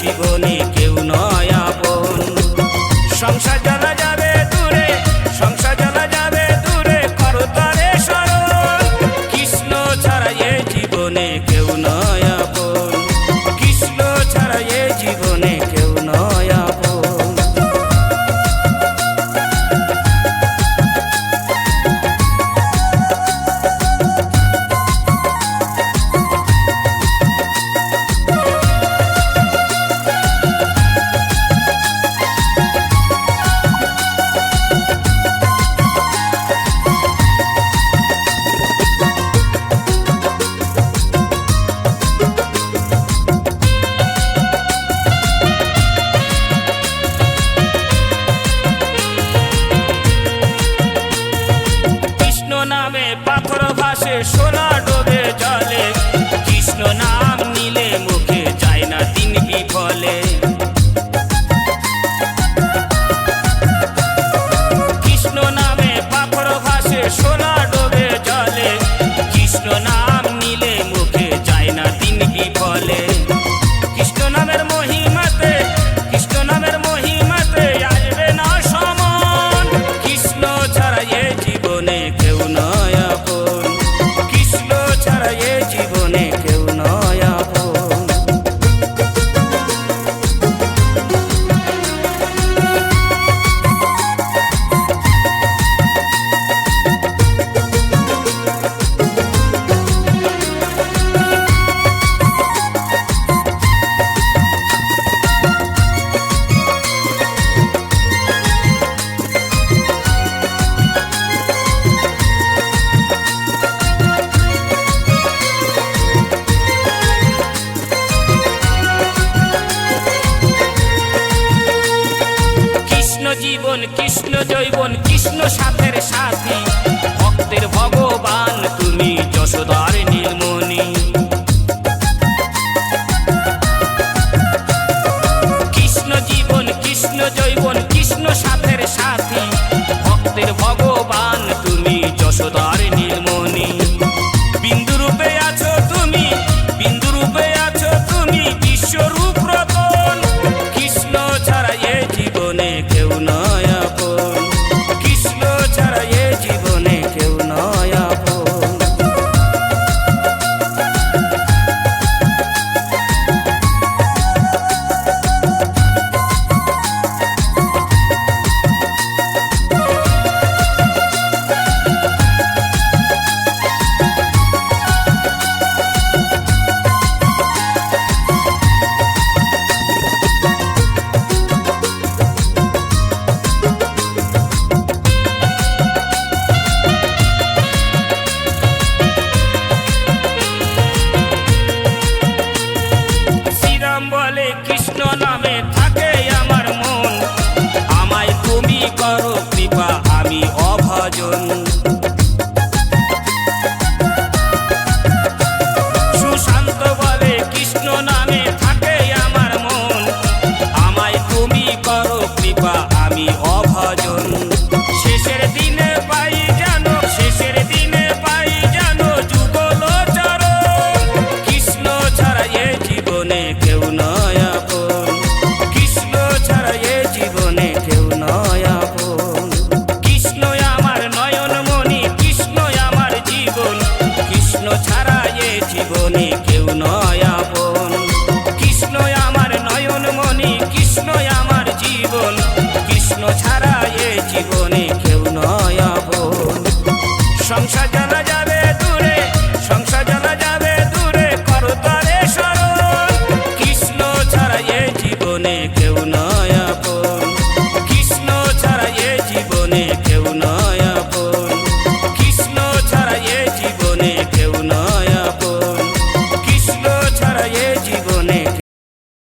জীবনে কেউ নয় আপন। সংসার জ্বালা যাবে দূরে, সংসার জ্বালা যাবে দূরে, করো তারে স্মরণ। কৃষ্ণ ছাড়া এ জীবনে কেউ নয় আপন, কৃষ্ণ ছাড়া এ জীবনে কেউ নয় আপন। নামে পাথর ভাসে, সোনা ডোবে জলে, কৃষ্ণ নাম নিলে মুখে যায় না দিন বিফলে। কৃষ্ণ নামে পাথর ভাসে, সোনা ডোবে জলে, কৃষ্ণ নাম নিলে মুখে যায় না দিন বিফলে। কৃষ্ণ নামের মহিমাতে, কৃষ্ণ নামের মহিমাতে আসবে না সমান। কৃষ্ণ ছাড়া এ জীবনে কেউ নয় আপন, কৃষ্ণ ছাড়া এ জীবনে কেউ নয় আপন। জীবন কৃষ্ণ জৈবন, কৃষ্ণ সাথের সাথী, ভক্তের ভগবান তুমি যশোদার নীলমণি। কৃষ্ণ জীবন কৃষ্ণ জৈবন, কৃষ্ণ সাথের সাথী, ভক্তের ভগবান তুমি যশোদার নীলমণি। বিন্দু রূপে আছো তুমি, বিন্দু রূপে আছো তুমি, বিশ্বরূপ রতন। কৃষ্ণ ছাড়া এ জীবনে কেউ নয় আপন, কৃষ্ণ ছাড়া এ জীবনে কেউ নয় আপন। বলে কৃষ্ণ নামে থাকে আমার মন, আমায় তুমি করো কৃপা আমি অভজন। সুশান্ত বলে কৃষ্ণ নামে থাকে আমার মন, আমায় তুমি করো কৃপা আমি অভজন। শেষের দিনে পাই জানো, শেষের দিনে পাই জানো যুগল চরণ। কৃষ্ণ ছাড়া এ জীবনে কেউ নয় আপন, কৃষ্ণ ছাড়া এ জীবনে কেউ নয় আপন। কৃষ্ণ আমার নয়নমণি, কৃষ্ণ আমার জীবন, কৃষ্ণ ছাড়া এ জীবনে কেউ নয় আপন। কৃষ্ণ আমার নয়নমণি, কৃষ্ণ আমার জীবন, কৃষ্ণ ছাড়া এ জীবনে কেউ নয় আপন। সংসার জ্বালা যাবে দূরে, সংসার জ্বালা যাবে দূরে, করো তারে স্মরণ। কৃষ্ণ ছাড়া এ জীবনে কেউ নয়।